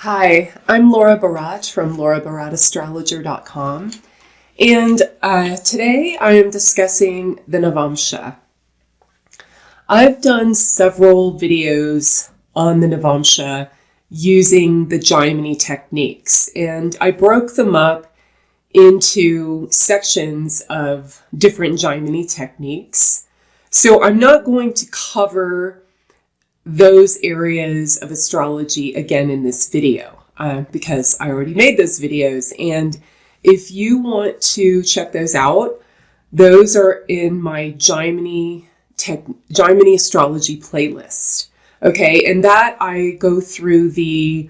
Hi, I'm Laura Barat from laurabaratastrologer.com, and today I am discussing the Navamsha. I've done several videos on the Navamsha using the Jaimini techniques, and I broke them up into sections of different Jaimini techniques. So I'm not going to cover those areas of astrology again in this video because I already made those videos, and if you want to check those out, those are in my Jaimini astrology playlist. Okay, and that I go through the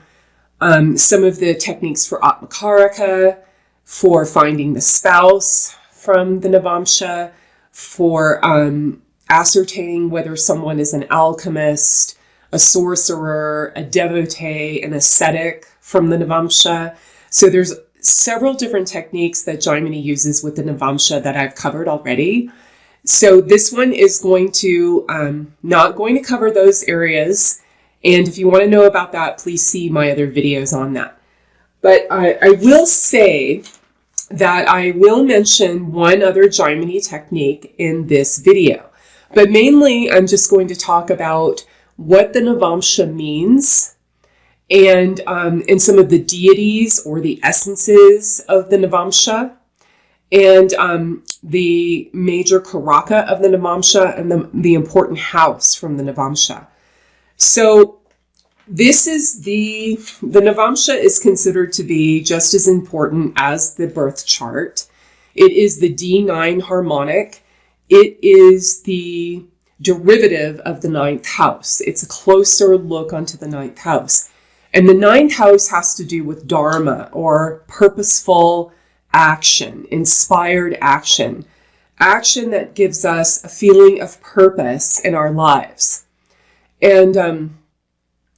some of the techniques for Karaka, for finding the spouse from the Navamsha, for ascertaining whether someone is an alchemist, a sorcerer, a devotee, an ascetic from the Navamsha. So there's several different techniques that Jaimini uses with the Navamsha that I've covered already. So this one is going to, not going to cover those areas. And if you want to know about that, please see my other videos on that. But I will say that I will mention one other Jaimini technique in this video. But mainly, I'm just going to talk about what the Navamsha means and some of the deities or the essences of the Navamsha, and the major Karaka of the Navamsha, and the important house from the Navamsha. So this is the Navamsha is considered to be just as important as the birth chart. It is the D9 harmonic. It is the derivative of the ninth house. It's a closer look onto the ninth house. And the ninth house has to do with dharma, or purposeful action, inspired action, action that gives us a feeling of purpose in our lives. And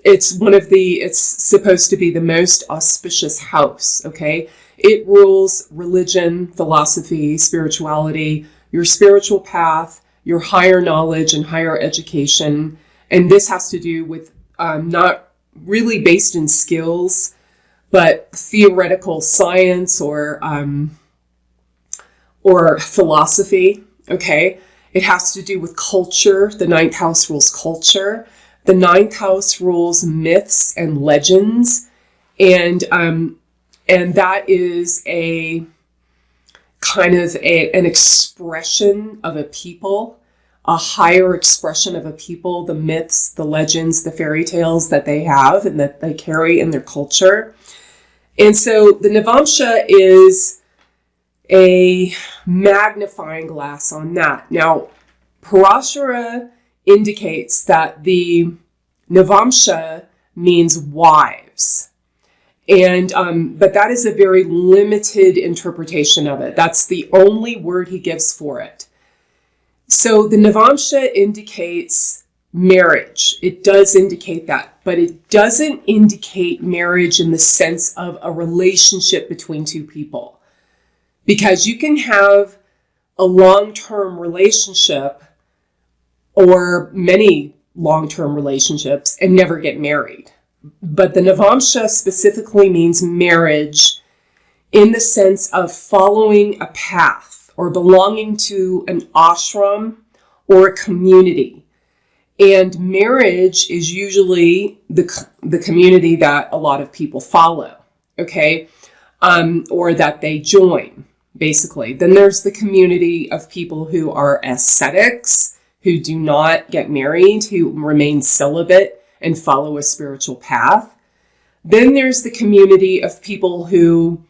it's supposed to be the most auspicious house, okay? It rules religion, philosophy, spirituality, your spiritual path, your higher knowledge and higher education. And this has to do with not really based in skills, but theoretical science or philosophy, okay? It has to do with culture. The ninth house rules culture. The ninth house rules myths and legends. And that is a kind of an expression of a people, a higher expression of a people, the myths, the legends, the fairy tales that they have and that they carry in their culture. And so the Navamsha is a magnifying glass on that. Now, Parashara indicates that the Navamsha means wives. And but that is a very limited interpretation of it. That's the only word he gives for it. So the Navamsha indicates marriage. It does indicate that, but it doesn't indicate marriage in the sense of a relationship between two people. Because you can have a long-term relationship or many long-term relationships and never get married. But the Navamsha specifically means marriage in the sense of following a path or belonging to an ashram or a community. And marriage is usually the community that a lot of people follow, okay? Or that they join, basically. Then there's the community of people who are ascetics, who do not get married, who remain celibate and follow a spiritual path. Then there's the community of people who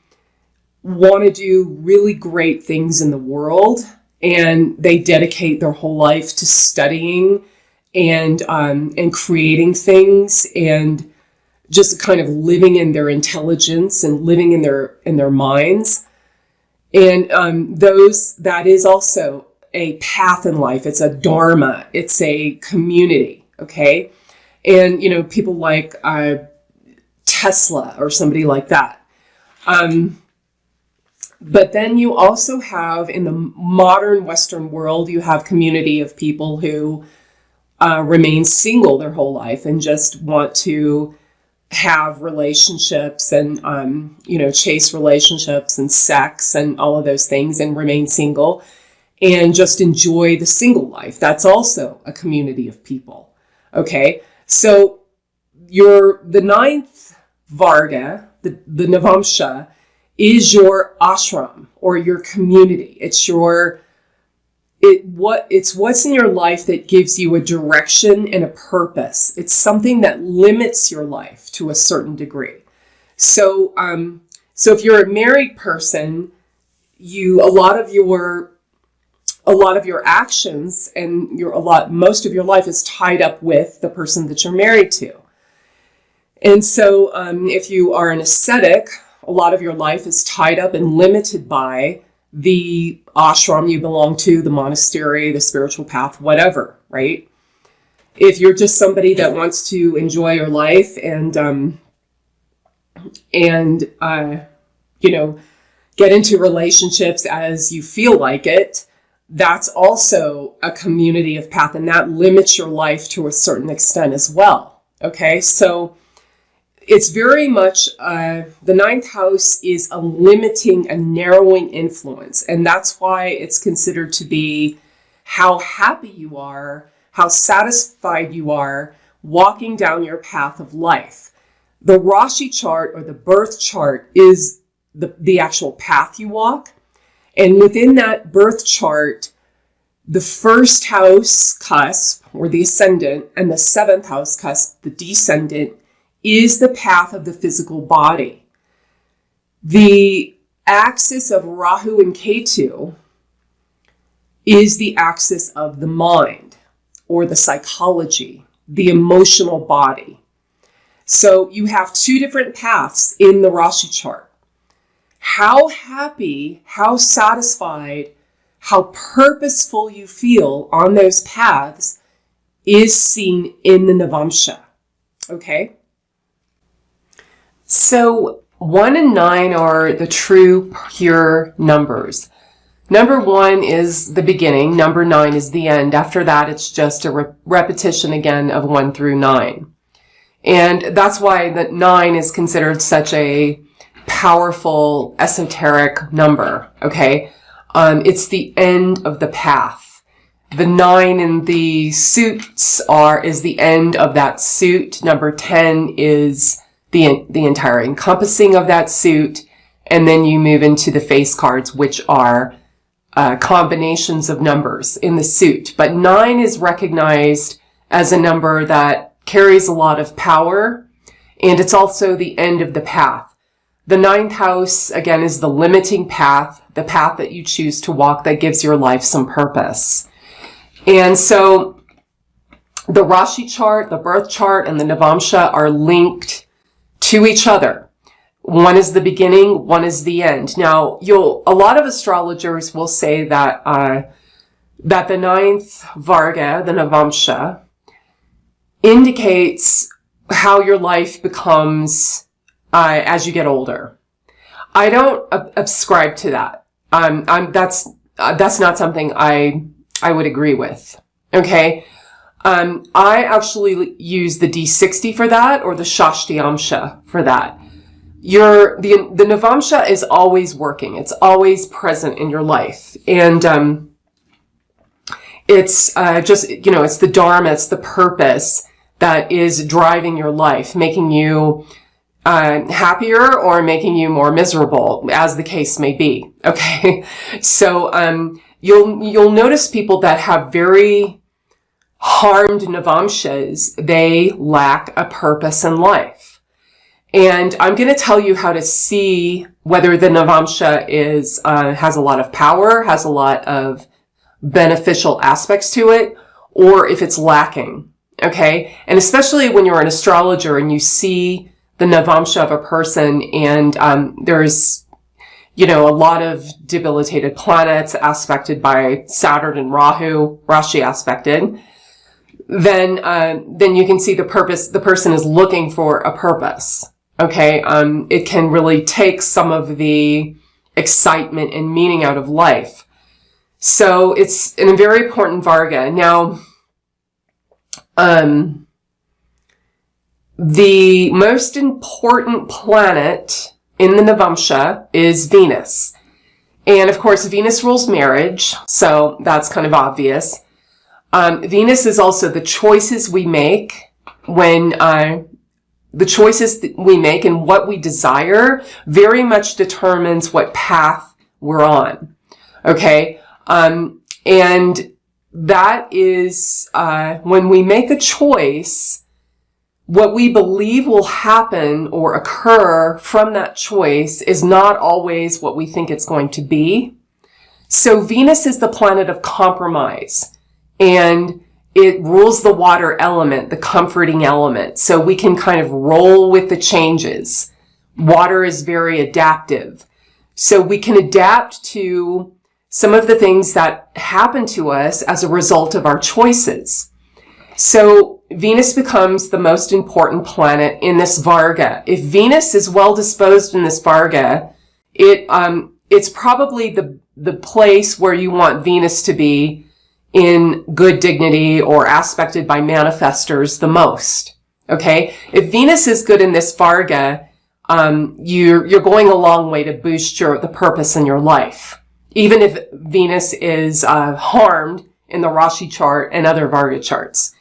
want to do really great things in the world, and they dedicate their whole life to studying and creating things and just kind of living in their intelligence and living in their minds. And that is also a path in life. It's a dharma. It's a community. Okay. And, people like Tesla or somebody like that. But then you also have, in the modern Western world, you have community of people who remain single their whole life and just want to have relationships and, chase relationships and sex and all of those things and remain single and just enjoy the single life. That's also a community of people. Okay. So the ninth Varga, the Navamsha, is your ashram or your community. It's what's in your life that gives you a direction and a purpose. It's something that limits your life to a certain degree. So if you're a married person, a lot of your actions and most of your life is tied up with the person that you're married to. And so if you are an ascetic, a lot of your life is tied up and limited by the ashram you belong to, the monastery, the spiritual path, whatever, right? If you're just somebody that wants to enjoy your life and get into relationships as you feel like it, that's also a community of path, and that limits your life to a certain extent as well. Okay, so it's very much, the ninth house is a limiting, a narrowing influence. And that's why it's considered to be how happy you are, how satisfied you are walking down your path of life. The Rashi chart or the birth chart is the actual path you walk. And within that birth chart, the first house cusp or the ascendant and the seventh house cusp, the descendant, is the path of the physical body. The axis of Rahu and Ketu is the axis of the mind or the psychology, the emotional body. So you have two different paths in the Rashi chart. How happy, how satisfied, how purposeful you feel on those paths is seen in the Navamsha. Okay? So 1 and 9 are the true, pure numbers. Number 1 is the beginning. Number 9 is the end. After that, it's just a repetition again of 1 through 9. And that's why the 9 is considered such a powerful, esoteric number. Okay? It's the end of the path. The 9 in the suits is the end of that suit. Number 10 is the entire encompassing of that suit, and then you move into the face cards, which are combinations of numbers in the suit. But 9 is recognized as a number that carries a lot of power, and it's also the end of the path. The ninth house, again, is the limiting path, the path that you choose to walk that gives your life some purpose. And so the Rashi chart, the birth chart, and the Navamsha are linked to each other. One is the beginning, one is the end. Now, a lot of astrologers will say that the ninth Varga, the Navamsha, indicates how your life becomes as you get older. I don't ascribe to that. That's not something I would agree with. Okay. I actually use the D60 for that, or the Shashtiamsha for that. The Navamsha is always working. It's always present in your life. And, it's it's the Dharma, it's the purpose that is driving your life, making you, happier or making you more miserable, as the case may be. Okay. So, you'll notice people that have very harmed Navamshas, they lack a purpose in life. And I'm going to tell you how to see whether the Navamsha has a lot of power, has a lot of beneficial aspects to it, or if it's lacking. Okay? And especially when you're an astrologer and you see the Navamsha of a person and there's a lot of debilitated planets aspected by Saturn and Rahu, Rashi aspected, then you can see the purpose. The person is looking for a purpose. Okay. It can really take some of the excitement and meaning out of life. So it's a very important Varga. Now, the most important planet in the Navamsha is Venus. And of course, Venus rules marriage, so that's kind of obvious. Venus is also the choices we make when, the choices that we make and what we desire very much determines what path we're on. Okay? And that is, when we make a choice, what we believe will happen or occur from that choice is not always what we think it's going to be. So Venus is the planet of compromise, and it rules the water element, the comforting element. So we can kind of roll with the changes. Water is very adaptive. So we can adapt to some of the things that happen to us as a result of our choices. So Venus becomes the most important planet in this Varga. If Venus is well disposed in this Varga, it's probably the place where you want Venus to be in good dignity or aspected by manifestors the most. Okay? If Venus is good in this Varga, you're going a long way to boost the purpose in your life. Even if Venus is harmed in the Rashi chart and other Varga charts.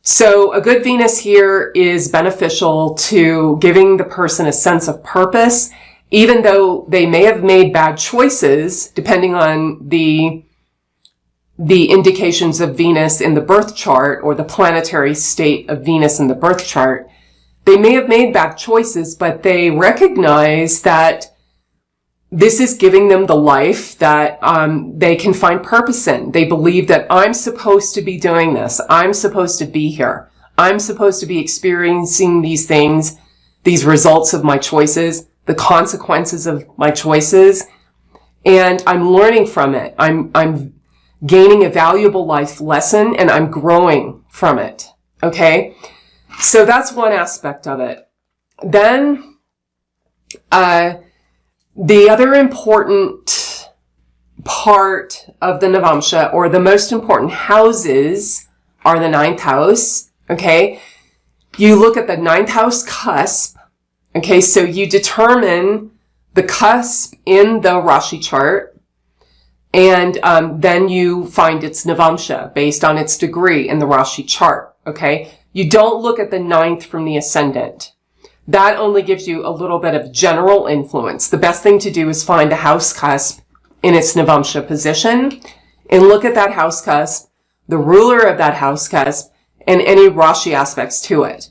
So a good Venus here is beneficial to giving the person a sense of purpose, even though they may have made bad choices, depending on the indications of Venus in the birth chart or the planetary state of Venus in the birth chart. They may have made bad choices, but they recognize that this is giving them the life that they can find purpose in. They believe that I'm supposed to be doing this. I'm supposed to be here. I'm supposed to be experiencing these things, these results of my choices, the consequences of my choices, and I'm learning from it. I'm gaining a valuable life lesson, and I'm growing from it. Okay? So that's one aspect of it. Then, the other important part of the Navamsha, or the most important houses, are the ninth house. Okay? You look at the ninth house cusp. Okay, so you determine the cusp in the Rashi chart, and then you find its Navamsha based on its degree in the Rashi chart. Okay? You don't look at the ninth from the ascendant. That only gives you a little bit of general influence. The best thing to do is find a house cusp in its Navamsha position and look at that house cusp, the ruler of that house cusp, and any Rashi aspects to it.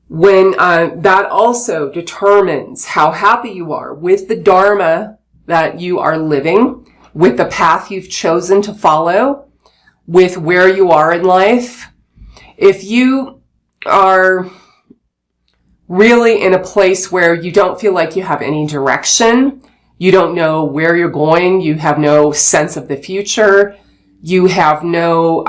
When that also determines how happy you are with the Dharma that you are living, with the path you've chosen to follow, with where you are in life. If you are really in a place where you don't feel like you have any direction, you don't know where you're going, you have no sense of the future, you have no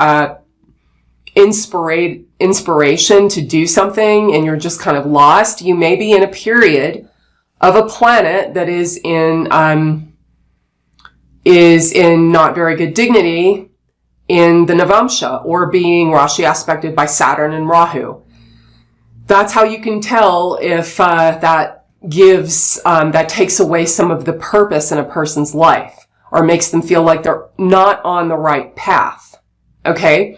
inspiration to do something, and you're just kind of lost, you may be in a period of a planet that is in not very good dignity in the Navamsha, or being Rashi aspected by Saturn and Rahu. That's how you can tell if that takes away some of the purpose in a person's life, or makes them feel like they're not on the right path. Okay?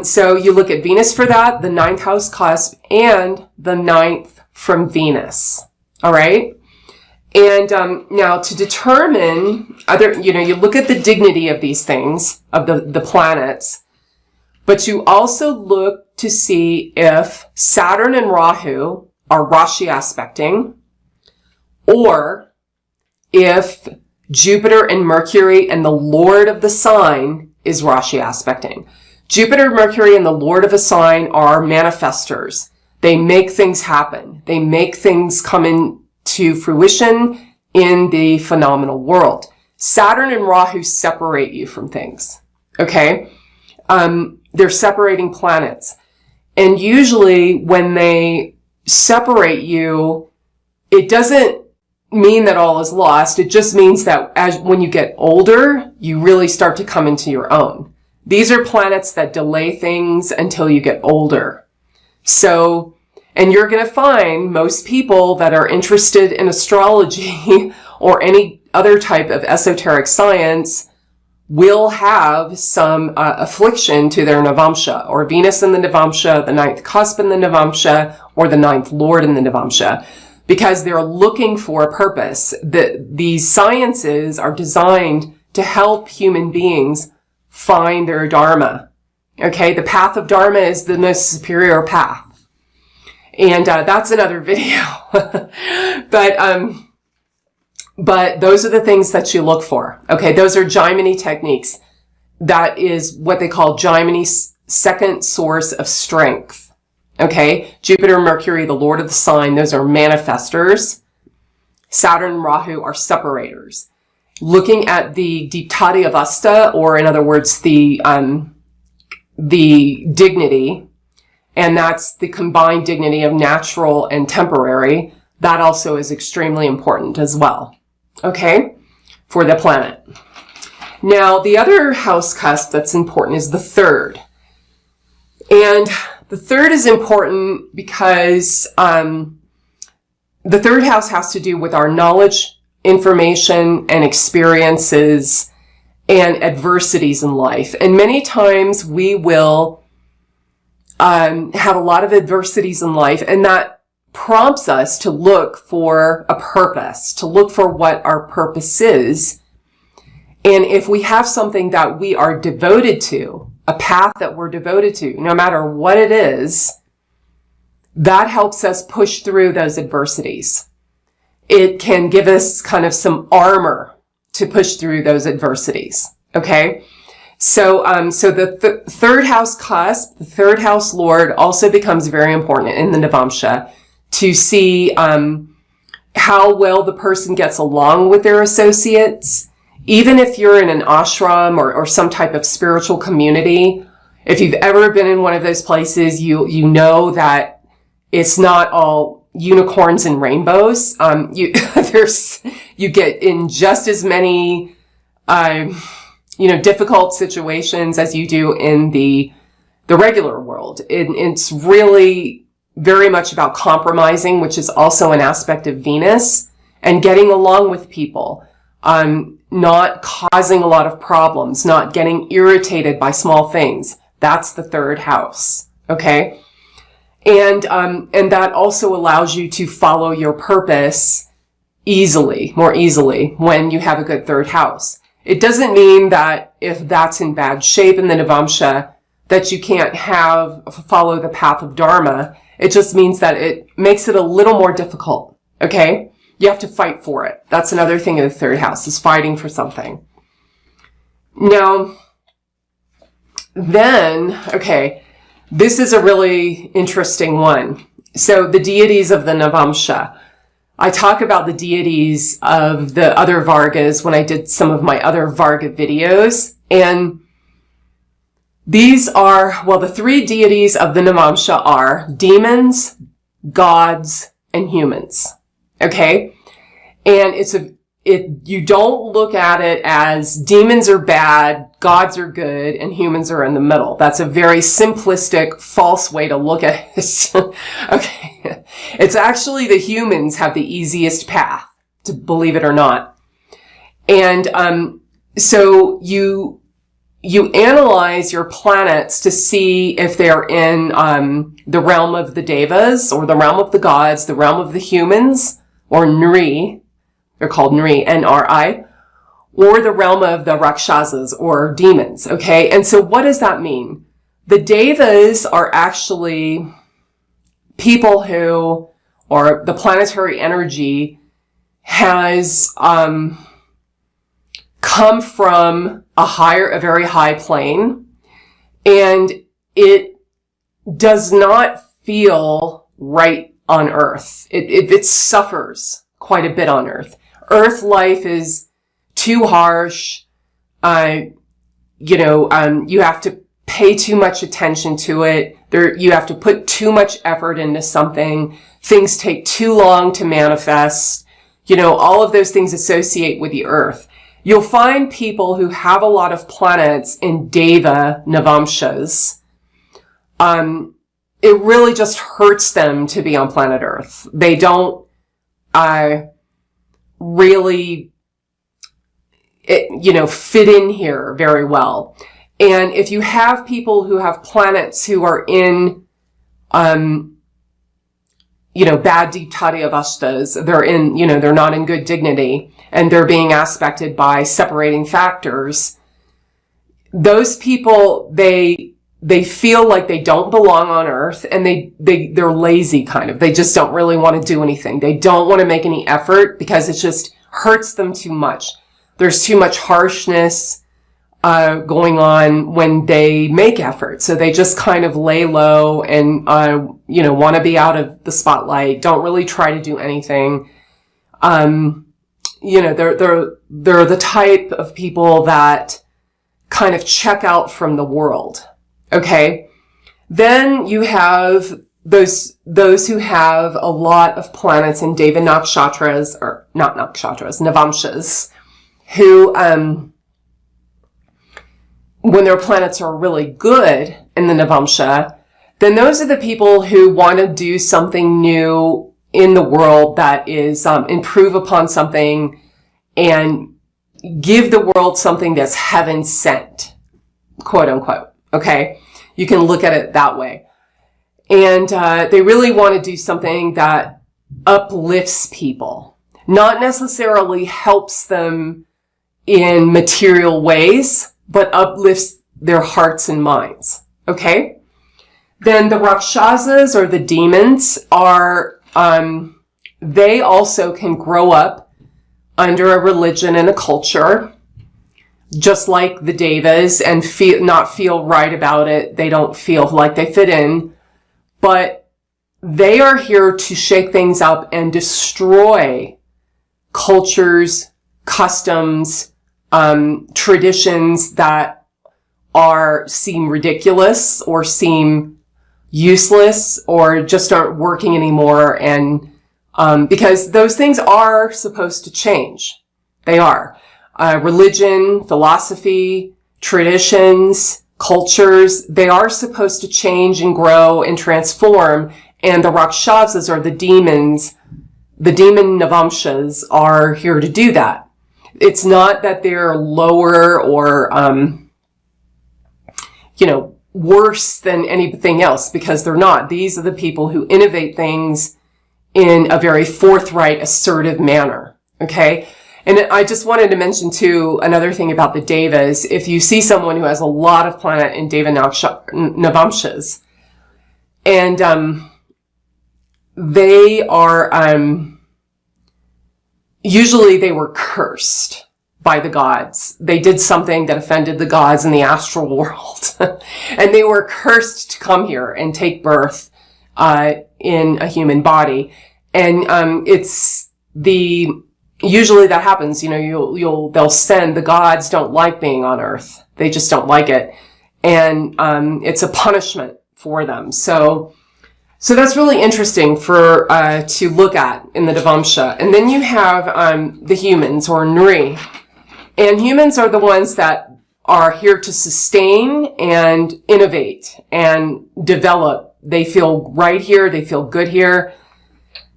So you look at Venus for that, the ninth house cusp, and the ninth from Venus. All right? And now to determine you look at the dignity of these things, of the planets, but you also look to see if Saturn and Rahu are Rashi aspecting, or if Jupiter and Mercury and the Lord of the sign is Rashi aspecting. Jupiter, Mercury, and the Lord of a sign are manifestors. They make things happen. They make things come into fruition in the phenomenal world. Saturn and Rahu separate you from things. Okay? They're separating planets. And usually when they separate you, it doesn't mean that all is lost. It just means that when you get older, you really start to come into your own. These are planets that delay things until you get older. So, and you're going to find most people that are interested in astrology or any other type of esoteric science will have some affliction to their Navamsha, or Venus in the Navamsha, the ninth cusp in the Navamsha, or the ninth lord in the Navamsha, because they're looking for a purpose. These sciences are designed to help human beings find their Dharma. Okay, the path of Dharma is the most superior path. And that's another video. But those are the things that you look for. Okay, those are Jaimini techniques. That is what they call Jaimini's second source of strength. Okay, Jupiter, Mercury, the Lord of the sign, those are manifestors. Saturn and Rahu are separators. Looking at the Diptati Avasta, or in other words, the dignity, and that's the combined dignity of natural and temporary, that also is extremely important as well. Okay, for the planet. Now, the other house cusp that's important is the third. And the third is important because the third house has to do with our knowledge, information, and experiences and adversities in life. And many times we will have a lot of adversities in life, and that prompts us to look for a purpose, to look for what our purpose is. And if we have something that we are devoted to, a path that we're devoted to, no matter what it is, that helps us push through those adversities. It can give us kind of some armor to push through those adversities. Okay? So the third house cusp, the third house lord, also becomes very important in the Navamsha, to see how well the person gets along with their associates. Even if you're in an ashram or some type of spiritual community, if you've ever been in one of those places, you know that it's not all unicorns and rainbows. You get in just as many difficult situations as you do in the regular world. It's really very much about compromising, which is also an aspect of Venus, and getting along with people, not causing a lot of problems, not getting irritated by small things. That's the third house. Okay. And that also allows you to follow your purpose more easily when you have a good third house. It doesn't mean that if that's in bad shape in the Navamsha, that you can't follow the path of Dharma. It just means that it makes it a little more difficult. Okay? You have to fight for it. That's another thing in the third house, is fighting for something. Now, then, okay, this is a really interesting one. So the deities of the Navamsha. I talk about the deities of the other Vargas when I did some of my other Varga videos. And these are, well, the three deities of the Navamsha are demons, gods, and humans. Okay? And you don't look at it as demons are bad, gods are good, and humans are in the middle. That's a very simplistic, false way to look at it. Okay. It's actually the humans have the easiest path, to believe it or not. And so you analyze your planets to see if they're in the realm of the Devas, or the realm of the gods, the realm of the humans, or Nri. They're called Nri, N-R-I, or the realm of the Rakshasas, or demons. Okay, and so what does that mean? The Devas are actually people who, or the planetary energy has come from a very high plane, and it does not feel right on Earth. It suffers quite a bit on Earth. Earth life is too harsh. You have to pay too much attention to it. You have to put too much effort into something. Things take too long to manifest. All of those things associate with the Earth. You'll find people who have a lot of planets in Deva Navamshas, it really just hurts them to be on planet Earth. They don't really, fit in here very well. And if you have people who have planets who are in, bad Deities, they're not in good dignity, and they're being aspected by separating factors, those people, they feel like they don't belong on Earth, and they're lazy kind of. They just don't really want to do anything. They don't want to make any effort because it just hurts them too much. There's too much harshness going on when they make effort. So they just kind of lay low and, want to be out of the spotlight, don't really try to do anything. They're the type of people that kind of check out from the world. Okay. Then you have those who have a lot of planets in Deva Navamshas, or not Nakshatras, Navamshas, who, when their planets are really good in the Navamsha, then those are the people who want to do something new in the world that is, improve upon something and give the world something that's heaven sent, quote unquote. Okay. You can look at it that way. And, they really want to do something that uplifts people, not necessarily helps them in material ways, but uplifts their hearts and minds. Okay? Then the Rakshasas, or the demons, are, they also can grow up under a religion and a culture, just like the Devas, and not feel right about it. They don't feel like they fit in, but they are here to shake things up and destroy cultures, customs, traditions that seem ridiculous or seem useless or just aren't working anymore. And, because those things are supposed to change. They are. Religion, philosophy, traditions, cultures, they are supposed to change and grow and transform. And the Rakshasas, or the demons, the demon Navamshas, are here to do that. It's not that they're lower or, worse than anything else, because they're not. These are the people who innovate things in a very forthright, assertive manner. Okay? And I just wanted to mention too, another thing about the Devas. If you see someone who has a lot of planet in Deva Navamshas, and, they are, usually they were cursed by the gods. They did something that offended the gods in the astral world. And they were cursed to come here and take birth, in a human body. And, usually that happens, they'll send, the gods don't like being on Earth. They just don't like it. And, it's a punishment for them. So that's really interesting to look at in the Navamsha. And then you have, the humans, or Nri. And humans are the ones that are here to sustain and innovate and develop. They feel right here. They feel good here.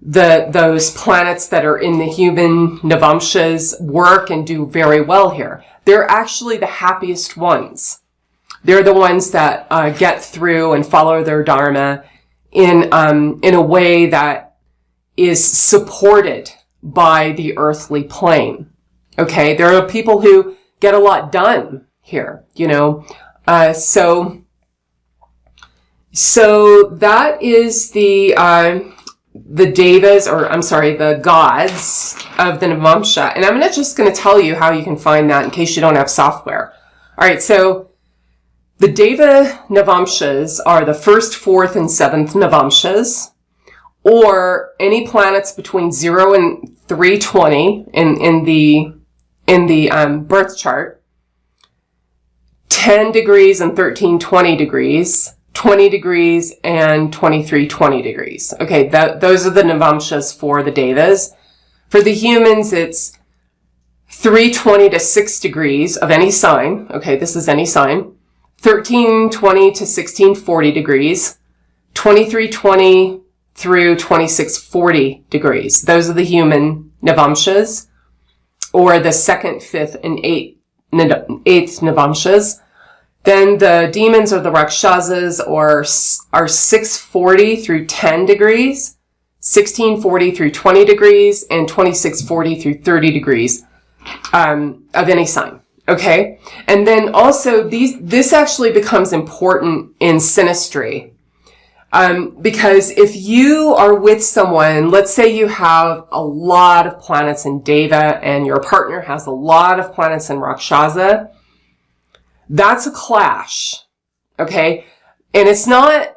Those planets that are in the human Navamshas work and do very well here. They're actually the happiest ones. They're the ones that, get through and follow their dharma in a way that is supported by the earthly plane. Okay. There are people who get a lot done here, so that is the Devas, the gods of the Navamsha. And I'm just going to tell you how you can find that in case you don't have software. All right. So the Deva Navamshas are the 1st, 4th, and 7th Navamshas, or any planets between 0 and 320 in the birth chart, 10 degrees and 1320 degrees, 20 degrees and 2320 degrees. Okay, those are the Navamshas for the Devas. For the humans, it's 320 to 6 degrees of any sign. Okay, this is any sign. 1320 to 1640 degrees, 2320 through 2640 degrees. Those are the human Navamshas, or the 2nd, 5th, and 8th Navamshas. Then the demons, or the Rakshasas, are 640 through 10 degrees, 1640 through 20 degrees, and 2640 through 30 degrees of any sign. Okay? And then also this actually becomes important in synastry. Because if you are with someone, let's say you have a lot of planets in Deva and your partner has a lot of planets in Rakshasa, that's a clash. Okay? And it's not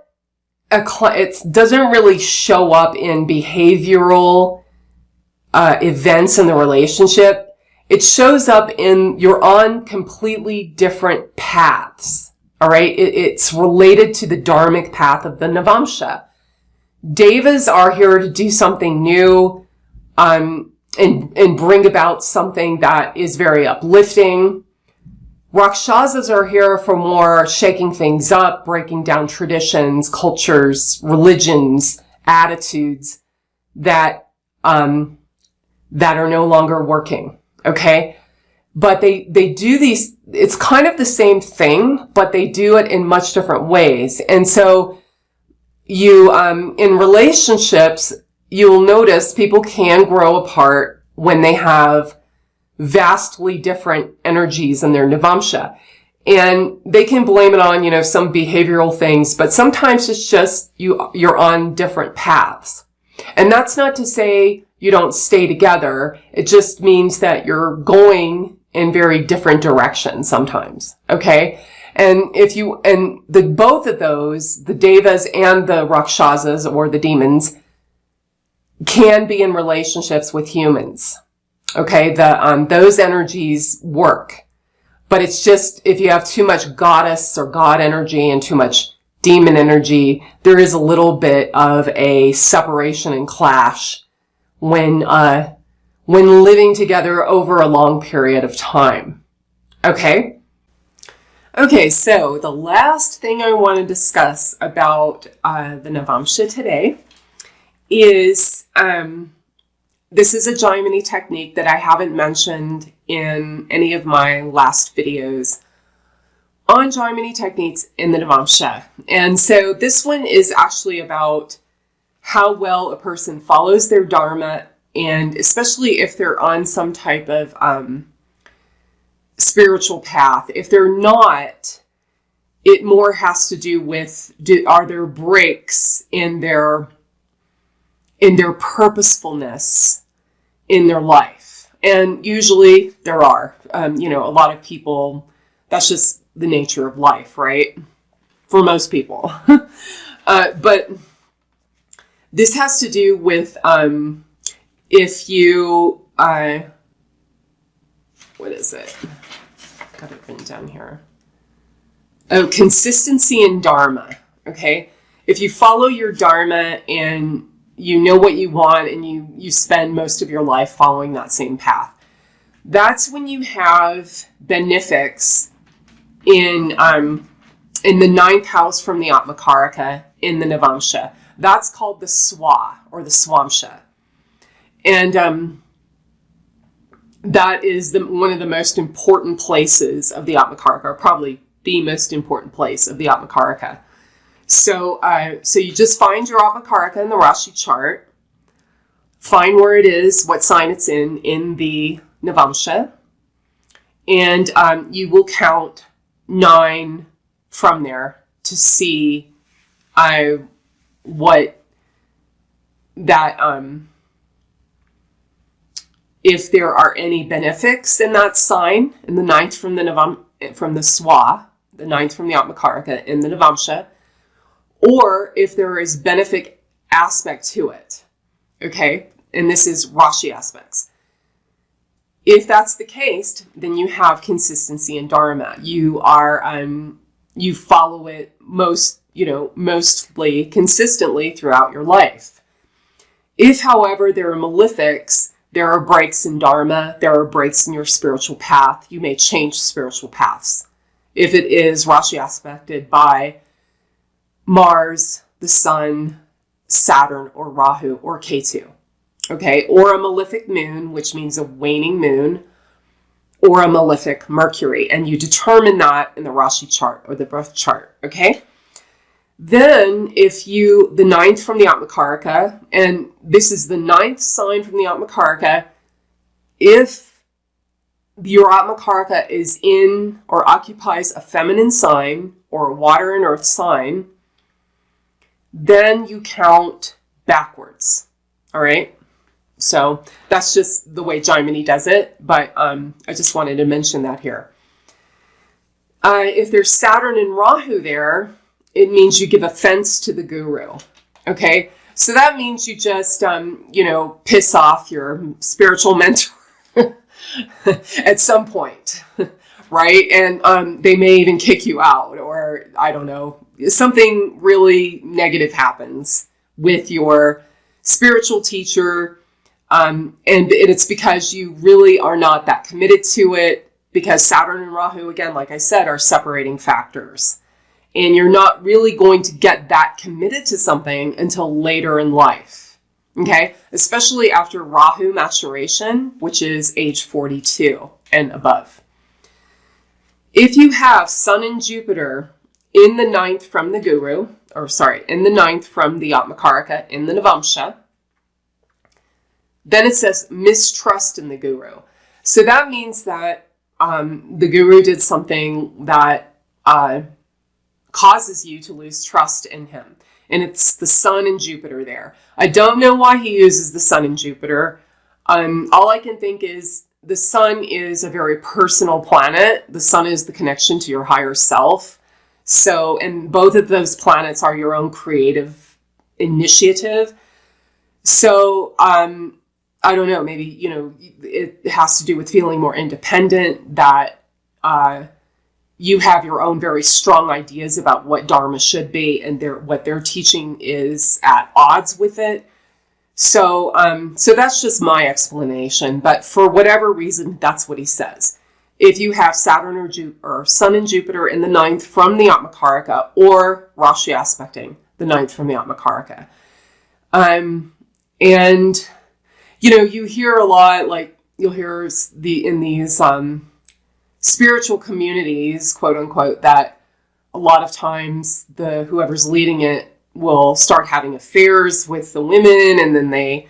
it doesn't really show up in behavioral events in the relationship. It shows up in you're on completely different paths. All right. It's related to the dharmic path of the Navamsha. Devas are here to do something new, and bring about something that is very uplifting. Rakshasas are here for more shaking things up, breaking down traditions, cultures, religions, attitudes that are no longer working. Okay. But they do these, it's kind of the same thing, but they do it in much different ways. And so you, in relationships, you'll notice people can grow apart when they have vastly different energies in their Navamsha. And they can blame it on, some behavioral things, but sometimes it's just you're on different paths. And that's not to say you don't stay together. It just means that you're going in very different directions sometimes. Okay. And both of those, the Devas and the Rakshasas, or the demons, can be in relationships with humans. Okay. Those energies work, but it's just, if you have too much goddess or god energy and too much demon energy, there is a little bit of a separation and clash when living together over a long period of time. Okay? Okay, so the last thing I want to discuss about the Navamsha today is, this is a Jaimini technique that I haven't mentioned in any of my last videos on Jaimini techniques in the Navamsha. And so this one is actually about how well a person follows their dharma, and especially if they're on some type of spiritual path. If they're not, it more has to do with, are there breaks in their purposefulness in their life? And usually there are. A lot of people, that's just the nature of life, right? For most people. But this has to do with if you, what is it? Got it written down here. Oh, consistency in dharma. Okay. If you follow your dharma and you know what you want and you spend most of your life following that same path, that's when you have benefics in the 9th house from the Atma Karaka in the Navamsha. That's called the Swa, or the Swamsha. And that is one of the most important places of the Atma Karaka, or probably the most important place of the Atma Karaka. So you just find your Atma Karaka in the Rashi chart, find where it is, what sign it's in the Navamsha, and you will count 9 from there to see what that if there are any benefics in that sign in the 9th from the Swa, the 9th from the Atma Karaka in the Navamsha, or if there is benefic aspect to it. Okay, and this is Rashi aspects. If that's the case, then you have consistency in dharma. You are you follow it mostly consistently throughout your life. If, however, there are malefics, there are breaks in dharma, there are breaks in your spiritual path, you may change spiritual paths. If it is Rashi aspected by Mars, the the sun, Saturn, or Rahu, or Ketu. Okay, or a malefic moon, which means a waning moon, or a malefic Mercury. And you determine that in the Rashi chart or the birth chart. Okay. Then the ninth from the Atmakaraka, and this is the ninth sign from the Atmakaraka, if your Atmakaraka is in or occupies a feminine sign or a water and earth sign, then you count backwards. All right. So that's just the way Jaimini does it, but I just wanted to mention that here. If there's Saturn and Rahu there, it means you give offense to the guru. Okay, so that means you just, piss off your spiritual mentor at some point, right? And they may even kick you out, or I don't know, something really negative happens with your spiritual teacher. And it's because you really are not that committed to it, because Saturn and Rahu, again, like I said, are separating factors. And you're not really going to get that committed to something until later in life, okay? Especially after Rahu maturation, which is age 42 and above. If you have Sun and Jupiter in the ninth from the Guru, in the ninth from the Atmakaraka, in the Navamsha, then it says mistrust in the Guru. So that means that the Guru did something that causes you to lose trust in him. And it's the Sun and Jupiter there. I don't know why he uses the Sun and Jupiter. All I can think is the Sun is a very personal planet. The Sun is the connection to your higher self. So, and both of those planets are your own creative initiative. So, I don't know, maybe, it has to do with feeling more independent, that you have your own very strong ideas about what Dharma should be, and what their teaching is at odds with it. So that's just my explanation. But for whatever reason, that's what he says. If you have Saturn or Sun and Jupiter in the ninth from the Atmakaraka, or Rashi aspecting the ninth from the Atmakaraka. And, you hear a lot, like you'll hear in these spiritual communities, quote unquote, that a lot of times whoever's leading it will start having affairs with the women, and then they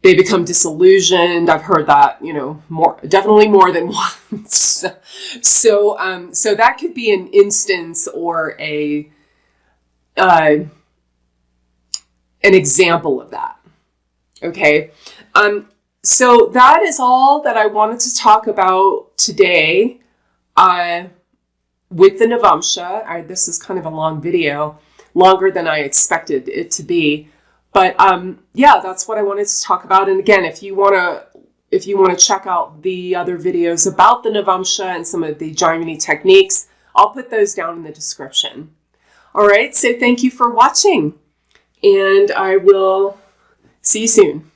become disillusioned. I've heard that, definitely more than once. So that could be an instance or an example of that. Okay. So that is all that I wanted to talk about today with the Navamsha. This is kind of a long video, longer than I expected it to be. But that's what I wanted to talk about. And again, if you want to check out the other videos about the Navamsha and some of the Jaimini techniques, I'll put those down in the description. All right, so thank you for watching, and I will see you soon.